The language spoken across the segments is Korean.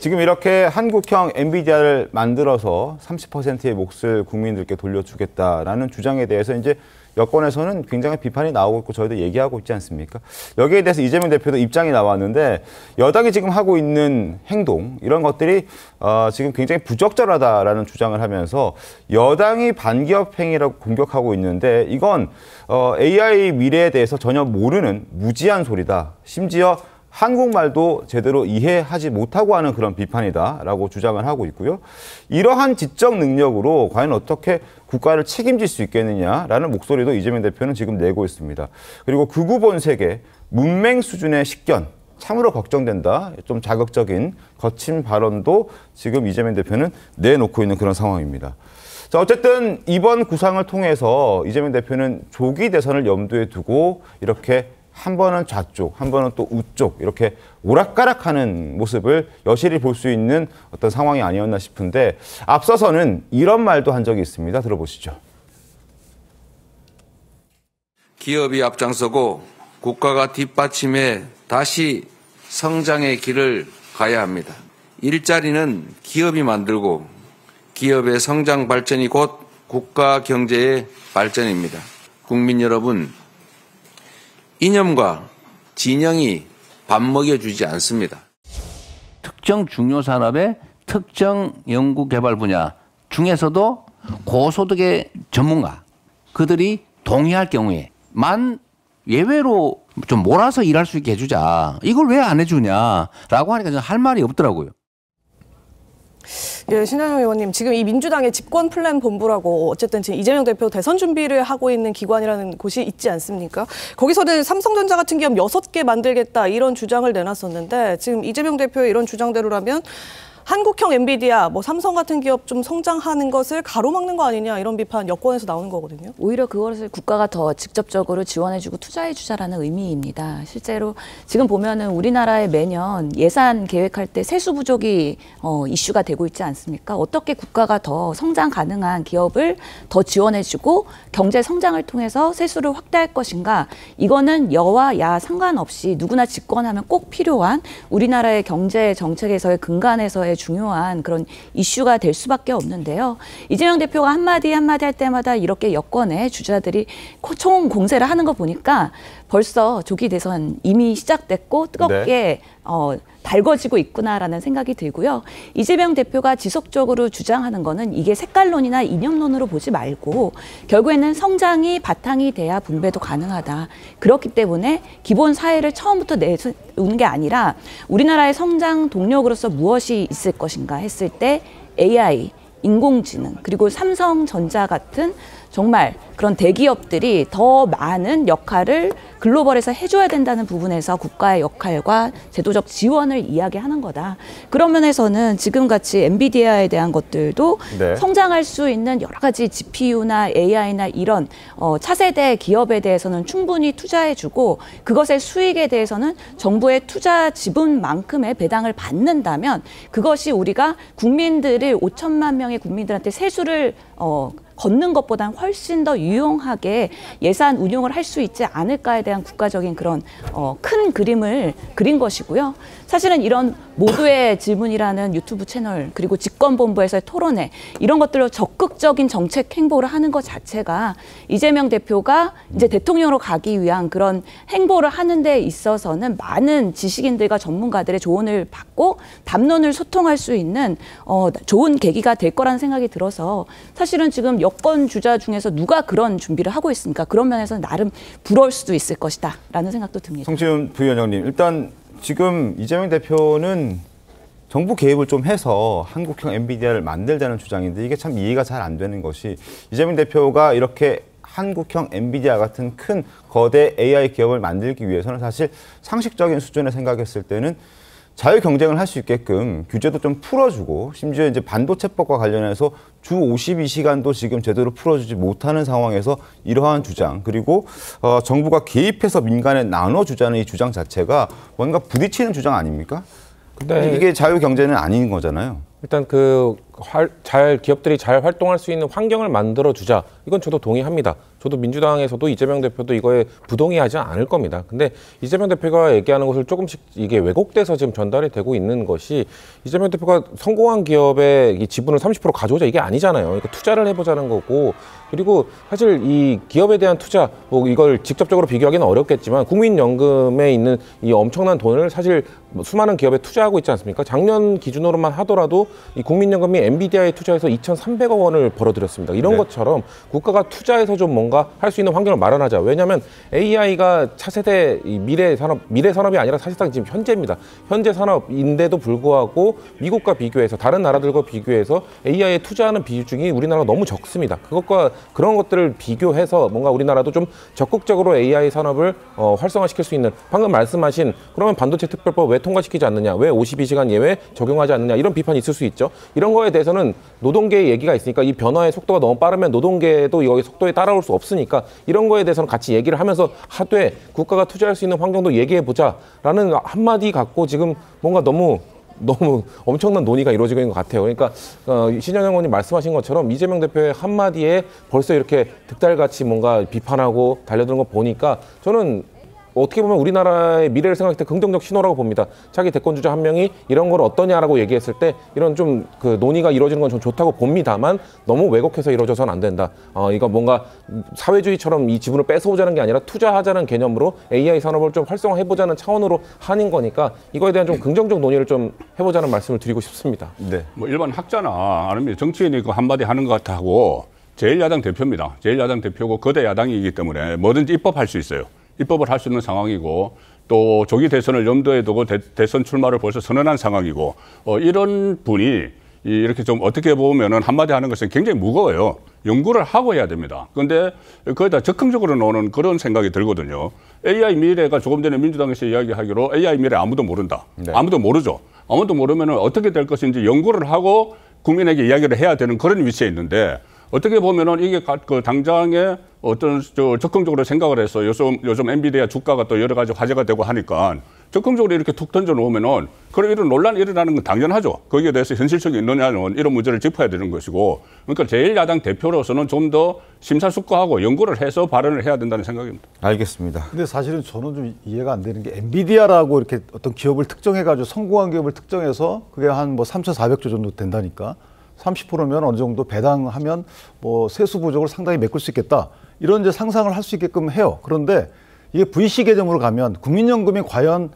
지금 이렇게 한국형 엔비디아를 만들어서 30%의 몫을 국민들께 돌려주겠다라는 주장에 대해서 이제 여권에서는 굉장히 비판이 나오고 있고 저희도 얘기하고 있지 않습니까? 여기에 대해서 이재명 대표도 입장이 나왔는데 여당이 지금 하고 있는 행동 이런 것들이 지금 굉장히 부적절하다라는 주장을 하면서 여당이 반기업 행위라고 공격하고 있는데 이건 AI 미래에 대해서 전혀 모르는 무지한 소리다. 심지어 한국말도 제대로 이해하지 못하고 하는 그런 비판이다라고 주장을 하고 있고요. 이러한 지적 능력으로 과연 어떻게 국가를 책임질 수 있겠느냐라는 목소리도 이재명 대표는 지금 내고 있습니다. 그리고 극우 본색의 문맹 수준의 식견, 참으로 걱정된다. 좀 자극적인 거친 발언도 지금 이재명 대표는 내놓고 있는 그런 상황입니다. 자, 어쨌든 이번 구상을 통해서 이재명 대표는 조기 대선을 염두에 두고 이렇게 한 번은 좌쪽, 한 번은 또 우쪽 이렇게 오락가락하는 모습을 여실히 볼 수 있는 어떤 상황이 아니었나 싶은데 앞서서는 이런 말도 한 적이 있습니다. 들어보시죠. 기업이 앞장서고 국가가 뒷받침해 다시 성장의 길을 가야 합니다. 일자리는 기업이 만들고 기업의 성장 발전이 곧 국가 경제의 발전입니다. 국민 여러분, 이념과 진영이 밥 먹여주지 않습니다. 특정 중요 산업의 특정 연구 개발 분야 중에서도 고소득의 전문가 그들이 동의할 경우에만 예외로 좀 몰아서 일할 수 있게 해주자. 이걸 왜 안 해주냐라고 하니까 할 말이 없더라고요. 예, 신하영 의원님, 지금 이 민주당의 집권 플랜 본부라고 어쨌든 지금 이재명 대표 대선 준비를 하고 있는 기관이라는 곳이 있지 않습니까? 거기서는 삼성전자 같은 기업 6개 만들겠다 이런 주장을 내놨었는데 지금 이재명 대표의 이런 주장대로라면 한국형 엔비디아, 삼성 같은 기업 좀 성장하는 것을 가로막는 거 아니냐 이런 비판 여권에서 나오는 거거든요. 오히려 그것을 국가가 더 직접적으로 지원해주고 투자해주자라는 의미입니다. 실제로 지금 보면은 우리나라에 매년 예산 계획할 때 세수 부족이 이슈가 되고 있지 않습니까? 어떻게 국가가 더 성장 가능한 기업을 더 지원해주고 경제 성장을 통해서 세수를 확대할 것인가? 이거는 여와 야 상관없이 누구나 집권하면 꼭 필요한 우리나라의 경제 정책에서의 근간에서의 중요한 그런 이슈가 될 수밖에 없는데요. 이재명 대표가 한마디 한마디 할 때마다 이렇게 여권의 주자들이 총 공세를 하는 거 보니까 벌써 조기 대선 이미 시작됐고 뜨겁게 달궈지고 있구나라는 생각이 들고요. 이재명 대표가 지속적으로 주장하는 거는 이게 색깔론이나 이념론으로 보지 말고 결국에는 성장이 바탕이 돼야 분배도 가능하다. 그렇기 때문에 기본 사회를 처음부터 내세우는 게 아니라 우리나라의 성장 동력으로서 무엇이 있을 것인가 했을 때 AI, 인공지능, 그리고 삼성전자 같은 정말 그런 대기업들이 더 많은 역할을 글로벌에서 해줘야 된다는 부분에서 국가의 역할과 제도적 지원을 이야기하는 거다. 그런 면에서는 지금같이 엔비디아에 대한 것들도 성장할 수 있는 여러 가지 GPU나 AI나 이런 차세대 기업에 대해서는 충분히 투자해주고 그것의 수익에 대해서는 정부의 투자 지분만큼의 배당을 받는다면 그것이 우리가 국민들을 5천만 명의 국민들한테 세수를 걷는 것보다는 훨씬 더 유용하게 예산 운용을 할 수 있지 않을까에 대한 국가적인 그런 큰 그림을 그린 것이고요. 사실은 이런 모두의 질문이라는 유튜브 채널 그리고 집권본부에서의 토론회 이런 것들로 적극적인 정책 행보를 하는 것 자체가 이재명 대표가 이제 대통령으로 가기 위한 그런 행보를 하는 데 있어서는 많은 지식인들과 전문가들의 조언을 받고 담론을 소통할 수 있는 좋은 계기가 될 거라는 생각이 들어서 사실은 지금 여권 주자 중에서 누가 그런 준비를 하고 있습니까? 그런 면에서는 나름 부러울 수도 있을 것이다 라는 생각도 듭니다. 성시훈 부위원장님, 일단 지금 이재명 대표는 정부 개입을 좀 해서 한국형 엔비디아를 만들자는 주장인데 이게 참 이해가 잘 안 되는 것이 이재명 대표가 이렇게 한국형 엔비디아 같은 큰 거대 AI 기업을 만들기 위해서는 사실 상식적인 수준에 생각했을 때는 자유 경쟁을 할 수 있게끔 규제도 좀 풀어주고 심지어 이제 반도체법과 관련해서 주 52시간도 지금 제대로 풀어주지 못하는 상황에서 이러한 주장 그리고 정부가 개입해서 민간에 나눠주자는 이 주장 자체가 뭔가 부딪히는 주장 아닙니까? 근데 이게 자유 경제는 아닌 거잖아요. 일단 기업들이 잘 활동할 수 있는 환경을 만들어 주자. 이건 저도 동의합니다. 저도 민주당에서도 이재명 대표도 이거에 부동의하지 않을 겁니다. 근데 이재명 대표가 얘기하는 것을 조금씩 이게 왜곡돼서 지금 전달이 되고 있는 것이 이재명 대표가 성공한 기업의 이 지분을 30% 가져오자 이게 아니잖아요. 그러니까 투자를 해보자는 거고 그리고 사실 이 기업에 대한 투자 뭐 이걸 직접적으로 비교하기는 어렵겠지만 국민연금에 있는 이 엄청난 돈을 사실 수많은 기업에 투자하고 있지 않습니까? 작년 기준으로만 하더라도 이 국민연금이 엔비디아에 투자해서 2,300억 원을 벌어들였습니다. 이런 것처럼 국가가 투자해서 좀 뭔가 할 수 있는 환경을 마련하자. 왜냐하면 AI가 차세대 이 미래 산업이 아니라 사실상 지금 현재입니다. 현재 산업인데도 불구하고 미국과 비교해서 다른 나라들과 비교해서 AI에 투자하는 비중이 우리나라가 너무 적습니다. 그것과 그런 것들을 비교해서 뭔가 우리나라도 좀 적극적으로 AI 산업을 활성화시킬 수 있는 방금 말씀하신 그러면 반도체 특별법 왜 통과시키지 않느냐, 왜 52시간 예외 적용하지 않느냐 이런 비판이 있을 수 있죠. 이런 거에 대해서는 노동계의 얘기가 있으니까 이 변화의 속도가 너무 빠르면 노동계도 여기 속도에 따라올 수 없으니까 이런 거에 대해서는 같이 얘기를 하면서 하되 국가가 투자할 수 있는 환경도 얘기해보자라는 한마디 갖고 지금 뭔가 너무 엄청난 논의가 이루어지고 있는 것 같아요. 그러니까 신현영 의원님 말씀하신 것처럼 이재명 대표의 한마디에 벌써 이렇게 득달같이 뭔가 비판하고 달려드는 거 보니까 저는 어떻게 보면 우리나라의 미래를 생각할 때 긍정적 신호라고 봅니다. 자기 대권 주자 한 명이 이런 걸 어떠냐라고 얘기했을 때 이런 좀 그 논의가 이루어지는 건 좀 좋다고 봅니다만 너무 왜곡해서 이루어져서는 안 된다. 이거 뭔가 사회주의처럼 이 지분을 뺏어오자는 게 아니라 투자하자는 개념으로 AI 산업을 좀 활성화해보자는 차원으로 하는 거니까 이거에 대한 좀 긍정적 논의를 좀 해보자는 말씀을 드리고 싶습니다. 네. 뭐 일반 학자나 아니면 정치인이 그 한마디 하는 것 같다고 제1야당 대표입니다. 제1야당 대표고 거대 야당이기 때문에 뭐든지 입법할 수 있어요. 입법을 할 수 있는 상황이고 또 조기 대선을 염두에 두고 대선 출마를 벌써 선언한 상황이고 이런 분이 이렇게 좀 어떻게 보면은 한마디 하는 것은 굉장히 무거워요. 연구를 하고 해야 됩니다. 그런데 거기다 적극적으로 나오는 그런 생각이 들거든요. AI 미래가 조금 전에 민주당에서 이야기하기로 AI 미래 아무도 모른다. 네. 아무도 모르죠. 아무도 모르면은 어떻게 될 것인지 연구를 하고 국민에게 이야기를 해야 되는 그런 위치에 있는데 어떻게 보면은 이게 그 당장에 어떤 적극적으로 생각을 해서 요즘 엔비디아 주가가 또 여러 가지 화제가 되고 하니까 적극적으로 이렇게 툭 던져 놓으면은 그런 이런 논란이 일어나는 건 당연하죠. 거기에 대해서 현실성이 있느냐는 이런 문제를 짚어야 되는 것이고 그러니까 제1야당 대표로서는 좀 더 심사숙고하고 연구를 해서 발언을 해야 된다는 생각입니다. 알겠습니다. 근데 사실은 저는 좀 이해가 안 되는 게 엔비디아라고 이렇게 어떤 기업을 특정해가지고 성공한 기업을 특정해서 그게 한 뭐 3,400조 정도 된다니까 30%면 어느 정도 배당하면 뭐 세수 부족을 상당히 메꿀 수 있겠다. 이런 이제 상상을 할 수 있게끔 해요. 그런데 이게 VC 개념으로 가면 국민연금이 과연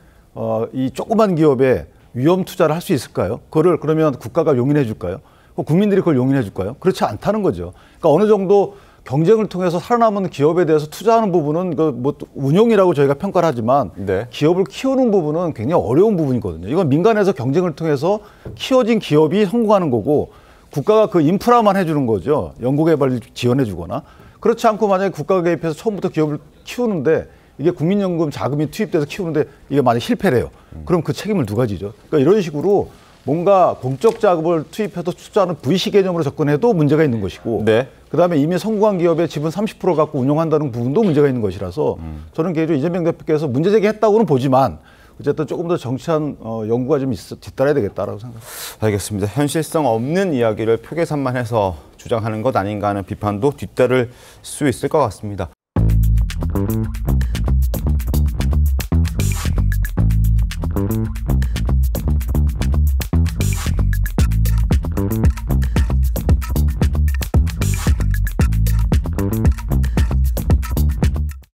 이 조그만 기업에 위험 투자를 할 수 있을까요? 그거를 그러면 국가가 용인해 줄까요? 국민들이 그걸 용인해 줄까요? 그렇지 않다는 거죠. 그러니까 어느 정도 경쟁을 통해서 살아남은 기업에 대해서 투자하는 부분은 그 뭐 운용이라고 저희가 평가를 하지만 네. 기업을 키우는 부분은 굉장히 어려운 부분이거든요. 이건 민간에서 경쟁을 통해서 키워진 기업이 성공하는 거고 국가가 그 인프라만 해주는 거죠. 연구개발 지원해 주거나. 그렇지 않고 만약에 국가가 개입해서 처음부터 기업을 키우는데 이게 국민연금 자금이 투입돼서 키우는데 이게 만약에 실패래요. 그럼 그 책임을 누가 지죠? 그러니까 이런 식으로 뭔가 공적 자금을 투입해서 투자하는 VC 개념으로 접근해도 문제가 있는 것이고 네. 그다음에 이미 성공한 기업의 지분 30% 갖고 운영한다는 부분도 문제가 있는 것이라서 저는 개인적으로 이재명 대표께서 문제 제기했다고는 보지만 어쨌든 조금 더 정치한 연구가 좀 뒤따라야 되겠다라고 생각합니다. 알겠습니다. 현실성 없는 이야기를 표 계산만해서 주장하는 것 아닌가 하는 비판도 뒤따를 수 있을 것 같습니다.